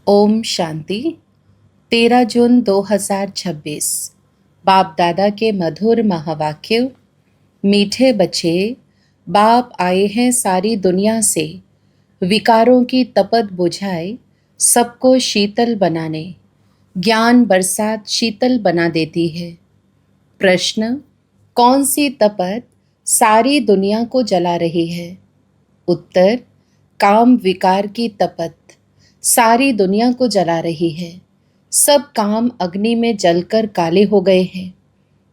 ओम शांति। 13 जून 2026। बाप दादा के मधुर महावाक्य। मीठे बच्चे, बाप आए हैं सारी दुनिया से विकारों की तपत बुझाए सबको शीतल बनाने। ज्ञान बरसात शीतल बना देती है। प्रश्न, कौन सी तपत सारी दुनिया को जला रही है? उत्तर, काम विकार की तपत सारी दुनिया को जला रही है। सब काम अग्नि में जलकर काले हो गए हैं।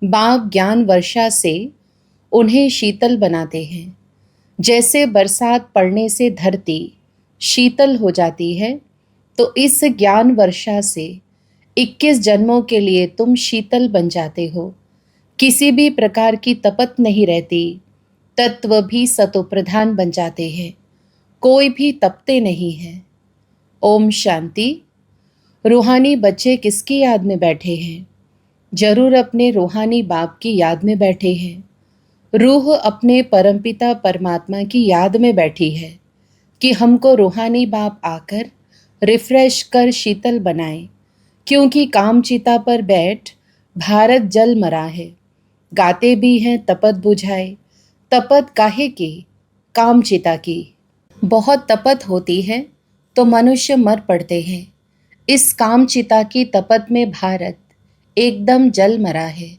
बाप ज्ञान वर्षा से उन्हें शीतल बनाते हैं। जैसे बरसात पड़ने से धरती शीतल हो जाती है, तो इस ज्ञान वर्षा से 21 जन्मों के लिए तुम शीतल बन जाते हो। किसी भी प्रकार की तपत नहीं रहती। तत्व भी सतोप्रधान बन जाते हैं। कोई भी तपते नहीं है। ओम शांति। रूहानी बच्चे किसकी याद में बैठे हैं? जरूर अपने रूहानी बाप की याद में बैठे हैं। रूह अपने परमपिता परमात्मा की याद में बैठी है कि हमको रूहानी बाप आकर रिफ्रेश कर शीतल बनाए, क्योंकि कामचिता पर बैठ भारत जल मरा है। गाते भी हैं तपत बुझाए। तपत काहे की? कामचिता की। बहुत तपत होती है तो मनुष्य मर पड़ते हैं। इस कामचिता की तपत में भारत एकदम जल मरा है।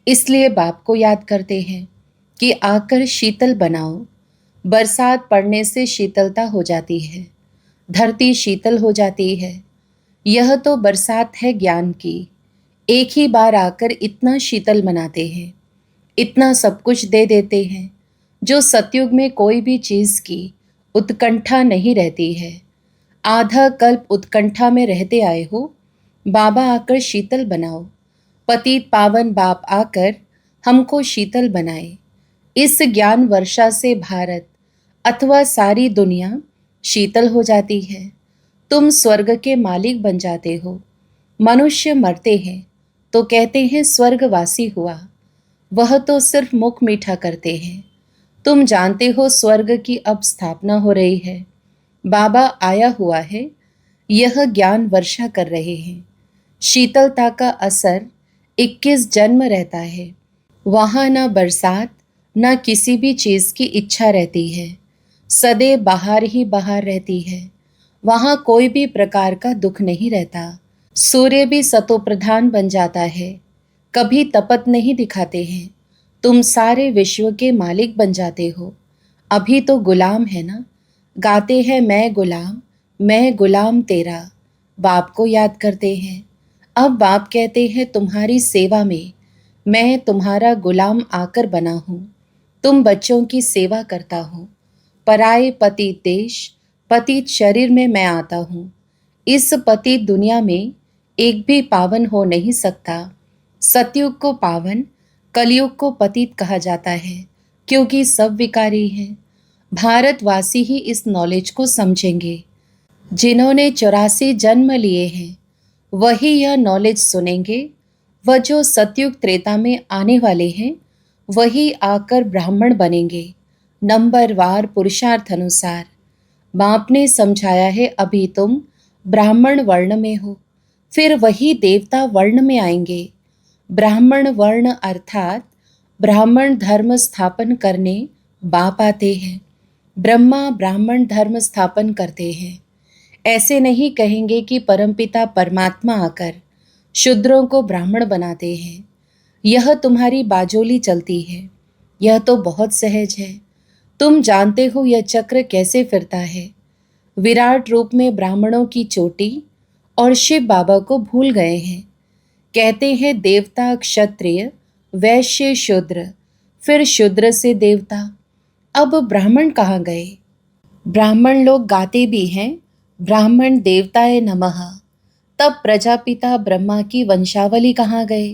इसलिए बाप को याद करते हैं कि आकर शीतल बनाओ। बरसात पड़ने से शीतलता हो जाती है, धरती शीतल हो जाती है। यह तो बरसात है ज्ञान की। एक ही बार आकर इतना शीतल बनाते हैं, इतना सब कुछ दे देते हैं। जो सतयुग में कोई भी चीज़ की उत्कंठा नहीं रहती है। आधा कल्प उत्कंठा में रहते आए हो। बाबा आकर शीतल बनाओ। पतित पावन बाप आकर हमको शीतल बनाए। इस ज्ञान वर्षा से भारत अथवा सारी दुनिया शीतल हो जाती है। तुम स्वर्ग के मालिक बन जाते हो। मनुष्य मरते हैं तो कहते हैं स्वर्गवासी हुआ। वह तो सिर्फ मुख मीठा करते हैं। तुम जानते हो स्वर्ग की अब स्थापना हो रही है। बाबा आया हुआ है। यह ज्ञान वर्षा कर रहे हैं। शीतलता का असर 21 जन्म रहता है। वहाँ ना बरसात, ना किसी भी चीज़ की इच्छा रहती है। सदैव बाहर ही बाहर रहती है। वहाँ कोई भी प्रकार का दुख नहीं रहता। सूर्य भी सतोप्रधान बन जाता है। कभी तपत नहीं दिखाते हैं। तुम सारे विश्व के मालिक बन जाते हो। अभी तो गुलाम है ना। गाते हैं मैं गुलाम तेरा। बाप को याद करते हैं। अब बाप कहते हैं तुम्हारी सेवा में मैं तुम्हारा गुलाम आकर बना हूँ। तुम बच्चों की सेवा करता हूँ। पराये पतित देश, पतित शरीर में मैं आता हूँ। इस पतित दुनिया में एक भी पावन हो नहीं सकता। सतयुग को पावन, कलयुग को पतित कहा जाता है, क्योंकि सब विकारी हैं। भारतवासी ही इस नॉलेज को समझेंगे। जिन्होंने 84 जन्म लिए हैं वही यह नॉलेज सुनेंगे। वह जो सतयुग त्रेता में आने वाले हैं वही आकर ब्राह्मण बनेंगे, नंबरवार पुरुषार्थ अनुसार। बाप ने समझाया है अभी तुम ब्राह्मण वर्ण में हो, फिर वही देवता वर्ण में आएंगे। ब्राह्मण वर्ण अर्थात ब्राह्मण धर्म स्थापन करने बाप आते हैं। ब्रह्मा ब्राह्मण धर्म स्थापन करते हैं। ऐसे नहीं कहेंगे कि परमपिता परमात्मा आकर शूद्रों को ब्राह्मण बनाते हैं। यह तुम्हारी बाजोली चलती है। यह तो बहुत सहज है। तुम जानते हो यह चक्र कैसे फिरता है। विराट रूप में ब्राह्मणों की चोटी और शिव बाबा को भूल गए हैं। कहते हैं देवता क्षत्रिय वैश्य शूद्र, फिर शूद्र से देवता। अब ब्राह्मण कहाँ गए? ब्राह्मण लोग गाते भी हैं ब्राह्मण देवताए नमः। तब प्रजापिता ब्रह्मा की वंशावली कहाँ गए?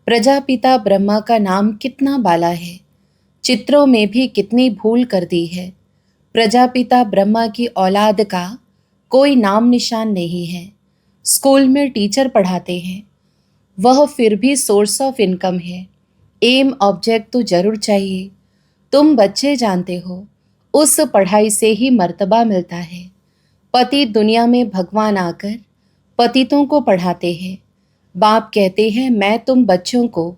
प्रजापिता ब्रह्मा का नाम कितना बाला है। चित्रों में भी कितनी भूल कर दी है। प्रजापिता ब्रह्मा की औलाद का कोई नाम निशान नहीं है। स्कूल में टीचर पढ़ाते हैं, वह फिर भी सोर्स ऑफ इनकम है। एम ऑब्जेक्ट तो जरूर चाहिए। तुम बच्चे जानते हो उस पढ़ाई से ही मर्तबा मिलता है। पति दुनिया में भगवान आकर पतितों को पढ़ाते हैं। बाप कहते हैं मैं तुम बच्चों को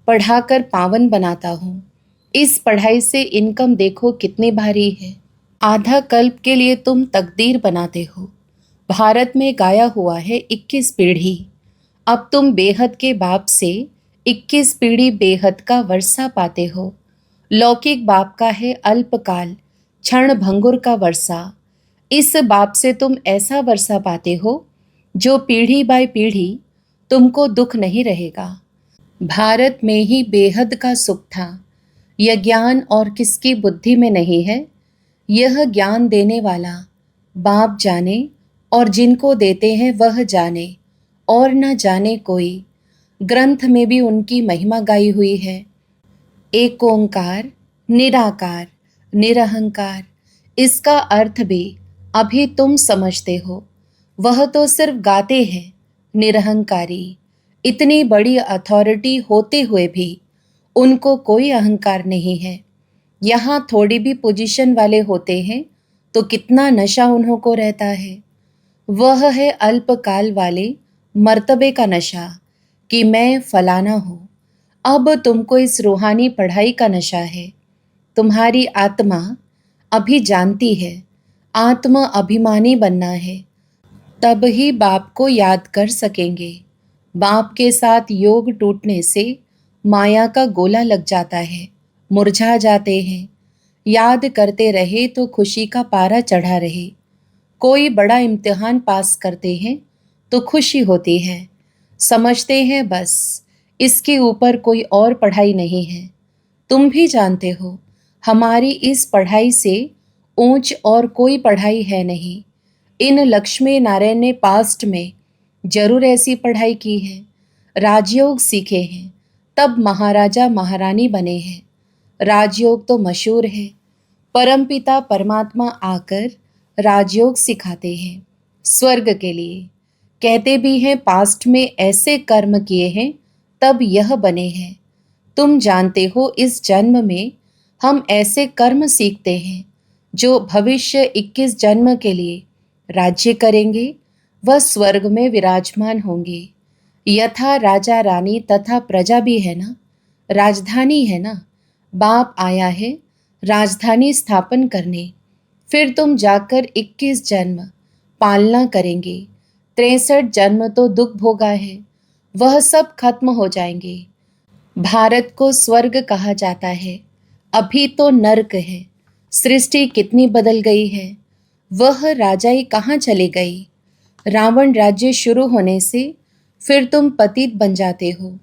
पढ़ाकर पावन बनाता हूँ। इस पढ़ाई से इनकम देखो कितनी भारी है। आधा कल्प के लिए तुम तकदीर बनाते हो। भारत में गाया हुआ है 21 पीढ़ी। अब तुम बेहद के बाप से 21 पीढ़ी बेहद का वर्षा पाते हो। लौकिक बाप का है अल्पकाल क्षण भंगुर का वर्षा। इस बाप से तुम ऐसा वर्षा पाते हो जो पीढ़ी बाय पीढ़ी तुमको दुख नहीं रहेगा। भारत में ही बेहद का सुख था। यह ज्ञान और किसकी बुद्धि में नहीं है। यह ज्ञान देने वाला बाप जाने और जिनको देते हैं वह जाने और न जाने कोई। ग्रंथ में भी उनकी महिमा गाई हुई है। एक ओंकार निराकार निरहंकार, इसका अर्थ भी अभी तुम समझते हो। वह तो सिर्फ गाते हैं निरहंकारी। इतनी बड़ी अथॉरिटी होते हुए भी उनको कोई अहंकार नहीं है। यहाँ थोड़ी भी पोजीशन वाले होते हैं तो कितना नशा उन्हों को रहता है। वह है अल्पकाल वाले मर्तबे का नशा कि मैं फलाना हूँ। अब तुमको इस रूहानी पढ़ाई का नशा है। तुम्हारी आत्मा अभी जानती है आत्म अभिमानी बनना है, तब ही बाप को याद कर सकेंगे। बाप के साथ योग टूटने से माया का गोला लग जाता है, मुरझा जाते हैं। याद करते रहे तो खुशी का पारा चढ़ा रहे। कोई बड़ा इम्तिहान पास करते हैं तो खुशी होती है। समझते हैं बस इसके ऊपर कोई और पढ़ाई नहीं है। तुम भी जानते हो हमारी इस पढ़ाई से ऊंच और कोई पढ़ाई है नहीं। इन लक्ष्मी नारायण ने पास्ट में जरूर ऐसी पढ़ाई की है, राजयोग सीखे हैं, तब महाराजा महारानी बने हैं। राजयोग तो मशहूर है। परमपिता परमात्मा आकर राजयोग सिखाते हैं स्वर्ग के लिए। कहते भी हैं पास्ट में ऐसे कर्म किए हैं तब यह बने हैं। तुम जानते हो इस जन्म में हम ऐसे कर्म सीखते हैं जो भविष्य 21 जन्म के लिए राज्य करेंगे। वह स्वर्ग में विराजमान होंगे। यथा राजा रानी तथा प्रजा भी है ना, राजधानी है ना। बाप आया है राजधानी स्थापन करने। फिर तुम जाकर 21 जन्म पालना करेंगे। 63 जन्म तो दुख भोगा है, वह सब खत्म हो जाएंगे। भारत को स्वर्ग कहा जाता है, अभी तो नर्क है। सृष्टि कितनी बदल गई है। वह राजाई कहाँ चली गई। रावण राज्य शुरू होने से फिर तुम पतित बन जाते हो।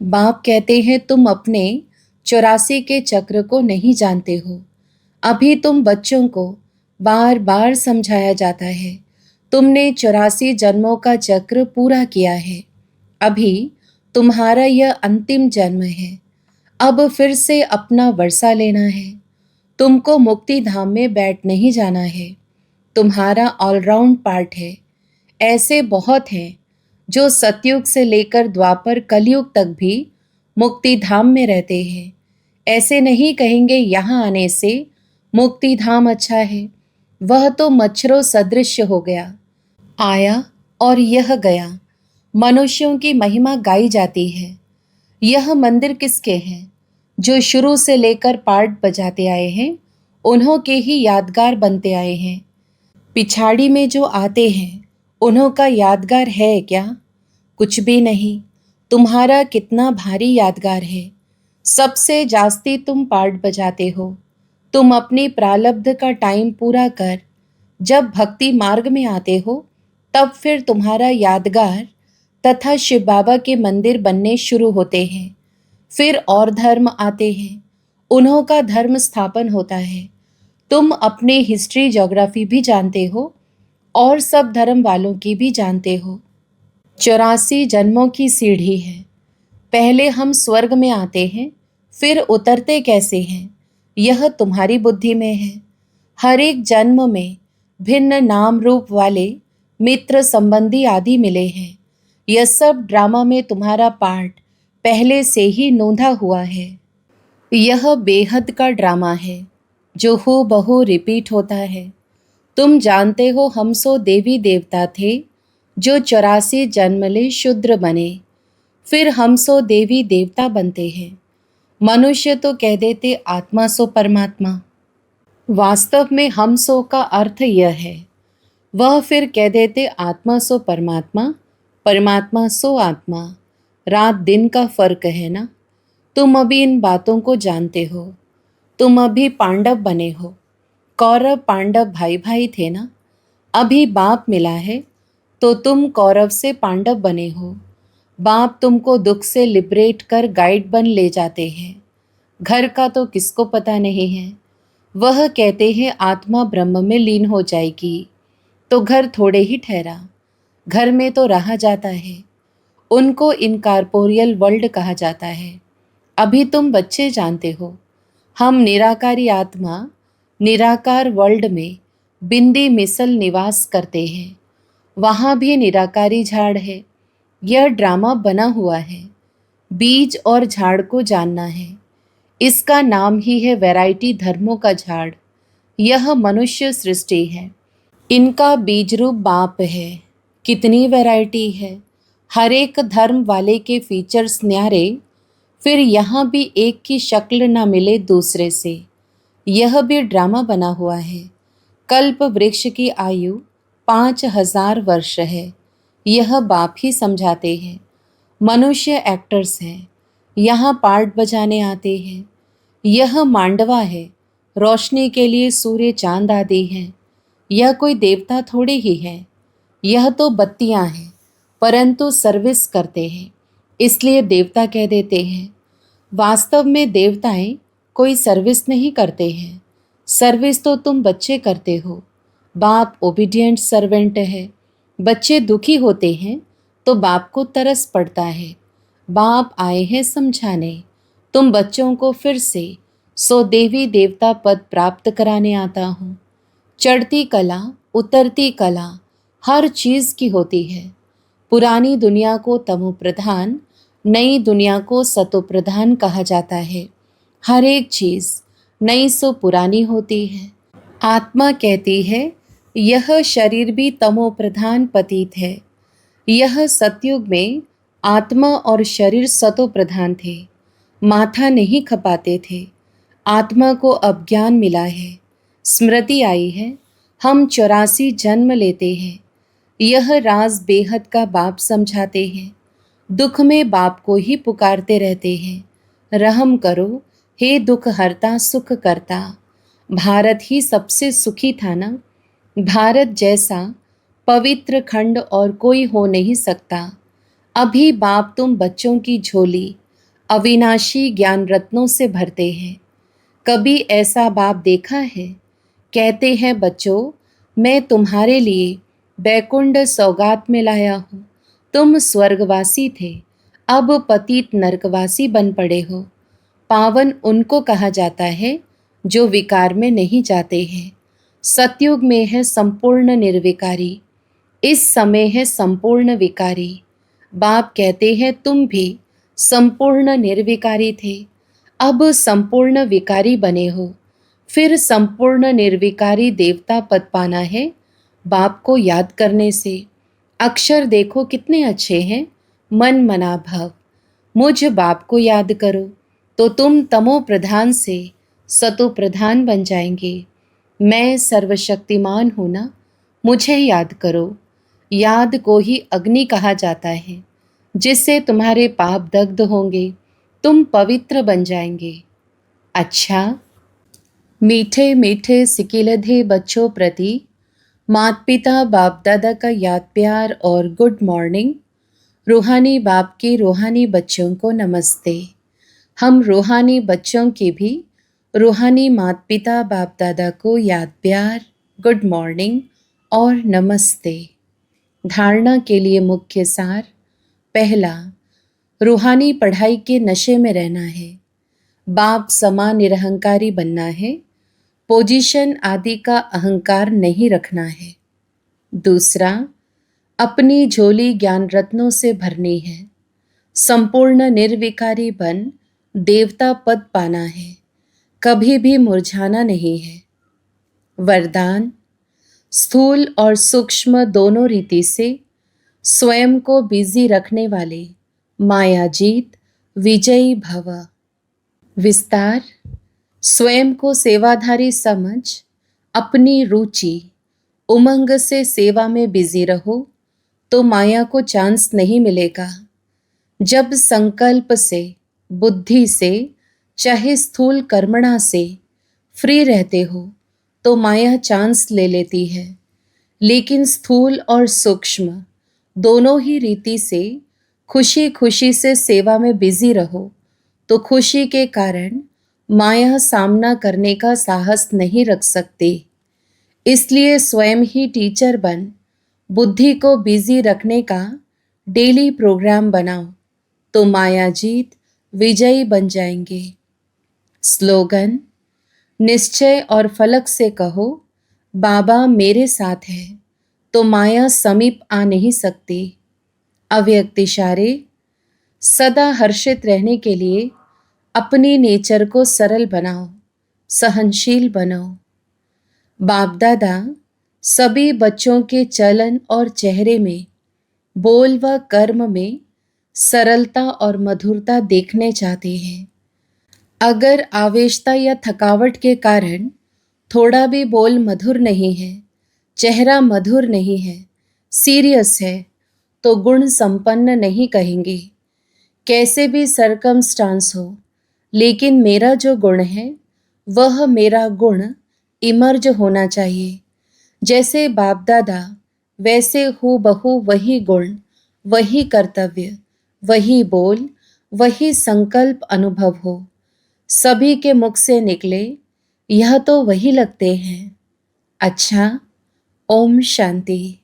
बाप कहते हैं तुम अपने 84 के चक्र को नहीं जानते हो। अभी तुम बच्चों को बार बार समझाया जाता है। तुमने 84 जन्मों का चक्र पूरा किया है। अभी तुम्हारा यह अंतिम जन्म है। अब फिर से अपना वर्षा लेना है। तुमको मुक्ति धाम में बैठ नहीं जाना है। तुम्हारा ऑलराउंड पार्ट है। ऐसे बहुत हैं जो सतयुग से लेकर द्वापर कलयुग तक भी मुक्ति धाम में रहते हैं। ऐसे नहीं कहेंगे यहाँ आने से मुक्ति धाम अच्छा है। वह तो मच्छरों सदृश हो गया, आया और यह गया। मनुष्यों की महिमा गाई जाती है। यह मंदिर किसके हैं? जो शुरू से लेकर पार्ट बजाते आए हैं, उन्हों के ही यादगार बनते आए हैं। पिछाड़ी में जो आते हैं उन्हों का यादगार है क्या? कुछ भी नहीं। तुम्हारा कितना भारी यादगार है। सबसे जास्ती तुम पार्ट बजाते हो। तुम अपनी प्रारब्ध का टाइम पूरा कर जब भक्ति मार्ग में आते हो तब फिर तुम्हारा यादगार तथा शिव बाबा के मंदिर बनने शुरू होते हैं। फिर और धर्म आते हैं, उन्हों का धर्म स्थापन होता है। तुम अपने हिस्ट्री ज्योग्राफी भी जानते हो और सब धर्म वालों की भी जानते हो। 84 जन्मों की सीढ़ी है। पहले हम स्वर्ग में आते हैं, फिर उतरते कैसे हैं यह तुम्हारी बुद्धि में है। हर एक जन्म में भिन्न नाम रूप वाले मित्र संबंधी आदि मिले हैं। यह सब ड्रामा में तुम्हारा पार्ट पहले से ही नोंधा हुआ है। यह बेहद का ड्रामा है जो हूबहू रिपीट होता है। तुम जानते हो हम सो देवी देवता थे जो 84 जन्म ले शूद्र बने, फिर हम सो देवी देवता बनते हैं। मनुष्य तो कह देते आत्मा सो परमात्मा। वास्तव में हम सो का अर्थ यह है, वह फिर कह देते आत्मा सो परमात्मा, परमात्मा सो आत्मा। रात दिन का फर्क है ना। तुम अभी इन बातों को जानते हो। तुम अभी पांडव बने हो। कौरव पांडव भाई भाई थे ना। अभी बाप मिला है तो तुम कौरव से पांडव बने हो। बाप तुमको दुख से लिबरेट कर गाइड बन ले जाते हैं। घर का तो किसको पता नहीं है। वह कहते हैं आत्मा ब्रह्म में लीन हो जाएगी, तो घर थोड़े ही ठहरा, घर में तो रहा जाता है। उनको इनकॉर्पोरियल वर्ल्ड कहा जाता है। अभी तुम बच्चे जानते हो, हम निराकारी आत्मा निराकार वर्ल्ड में बिंदी मिसल निवास करते हैं। वहाँ भी निराकारी झाड़ है। यह ड्रामा बना हुआ है। बीज और झाड़ को जानना है। इसका नाम ही है वैरायटी धर्मों का झाड़। यह मनुष्य सृष्टि है। इनका बीज रूप बाप है। कितनी वैरायटी है। हर एक धर्म वाले के फीचर्स न्यारे, फिर यहाँ भी एक की शक्ल ना मिले दूसरे से। यह भी ड्रामा बना हुआ है। कल्प वृक्ष की आयु 5000 वर्ष है। यह बाप ही समझाते हैं। मनुष्य एक्टर्स हैं, यहाँ पार्ट बजाने आते हैं। यह मांडवा है, रोशनी के लिए सूर्य चांद आदि हैं। यह कोई देवता थोड़े ही है। यह तो बत्तियां हैं, परंतु सर्विस करते हैं, इसलिए देवता कह देते हैं। वास्तव में देवताएं कोई सर्विस नहीं करते हैं। सर्विस तो तुम बच्चे करते हो। बाप ओबीडियंट सर्वेंट है। बच्चे दुखी होते हैं तो बाप को तरस पड़ता है। बाप आए हैं समझाने। तुम बच्चों को फिर से सो देवी देवता पद प्राप्त कराने आता हूँ। चढ़ती कला उतरती कला हर चीज़ की होती है। पुरानी दुनिया को तमो प्रधान, नई दुनिया को सतो प्रधान कहा जाता है। हर एक चीज़ नई सो पुरानी होती है। आत्मा कहती है यह शरीर भी तमो प्रधान पतित है। यह सतयुग में आत्मा और शरीर सतो प्रधान थे, माथा नहीं खपाते थे। आत्मा को अब ज्ञान मिला है, स्मृति आई है। हम 84 जन्म लेते हैं। यह राज बेहद का बाप समझाते हैं। दुख में बाप को ही पुकारते रहते हैं। रहम करो हे दुख हरता सुख करता। भारत ही सबसे सुखी था ना। भारत जैसा पवित्र खंड और कोई हो नहीं सकता। अभी बाप तुम बच्चों की झोली अविनाशी ज्ञान रत्नों से भरते हैं। कभी ऐसा बाप देखा है? कहते हैं बच्चों, मैं तुम्हारे लिए बैकुंठ सौगात में लाया हूँ। तुम स्वर्गवासी थे, अब पतित नरकवासी बन पड़े हो। पावन उनको कहा जाता है जो विकार में नहीं जाते हैं। सतयुग में है संपूर्ण निर्विकारी, इस समय है संपूर्ण विकारी। बाप कहते हैं तुम भी संपूर्ण निर्विकारी थे, अब संपूर्ण विकारी बने हो। फिर संपूर्ण निर्विकारी देवता पद पाना है बाप को याद करने से। अक्षर देखो कितने अच्छे हैं, मन मना भव। मुझ बाप को याद करो तो तुम तमो प्रधान से सतो प्रधान बन जाएंगे। मैं सर्वशक्तिमान हूँ ना, मुझे याद करो। याद को ही अग्नि कहा जाता है, जिससे तुम्हारे पाप दग्ध होंगे, तुम पवित्र बन जाएंगे। अच्छा, मीठे मीठे सिकिलधे बच्चों प्रति माता पिता बाप दादा का याद प्यार और गुड मॉर्निंग। रूहानी बाप के रूहानी बच्चों को नमस्ते। हम रूहानी बच्चों की भी रूहानी माता पिता बाप दादा को याद प्यार, गुड मॉर्निंग और नमस्ते। धारणा के लिए मुख्य सार। पहला, रूहानी पढ़ाई के नशे में रहना है। बाप समा निरहंकारी बनना है। पोजीशन आदि का अहंकार नहीं रखना है। दूसरा, अपनी झोली ज्ञान रत्नों से भरनी है। संपूर्ण निर्विकारी बन देवता पद पाना है, कभी भी मुरझाना नहीं है। वरदान, स्थूल और सूक्ष्म दोनों रीति से स्वयं को बिजी रखने वाले मायाजीत विजयी भव। विस्तार। स्वयं को सेवाधारी समझ अपनी रुचि उमंग से सेवा में बिजी रहो तो माया को चांस नहीं मिलेगा। जब संकल्प से, बुद्धि से, चाहे स्थूल कर्मणा से फ्री रहते हो तो माया चांस ले लेती है। लेकिन स्थूल और सूक्ष्म दोनों ही रीति से खुशी खुशी से सेवा में बिजी रहो तो खुशी के कारण माया सामना करने का साहस नहीं रख सकती। इसलिए स्वयं ही टीचर बन बुद्धि को बिजी रखने का डेली प्रोग्राम बनाओ तो मायाजीत विजयी बन जाएंगे। स्लोगन। निश्चय और फलक से कहो, बाबा मेरे साथ है तो माया समीप आ नहीं सकती। अव्यक्त इशारे। सदा हर्षित रहने के लिए अपनी नेचर को सरल बनाओ, सहनशील बनो। बाप दादा सभी बच्चों के चलन और चेहरे में, बोल व कर्म में सरलता और मधुरता देखने चाहते हैं। अगर आवेशता या थकावट के कारण थोड़ा भी बोल मधुर नहीं है, चेहरा मधुर नहीं है, सीरियस है, तो गुण संपन्न नहीं कहेंगे। कैसे भी सरकमस्टांस हो, लेकिन मेरा जो गुण है वह मेरा गुण इमर्ज होना चाहिए। जैसे बाप दादा वैसे हूबहू वही गुण, वही कर्तव्य, वही बोल, वही संकल्प अनुभव हो। सभी के मुख से निकले यह तो वही लगते हैं। अच्छा, ओम शांति।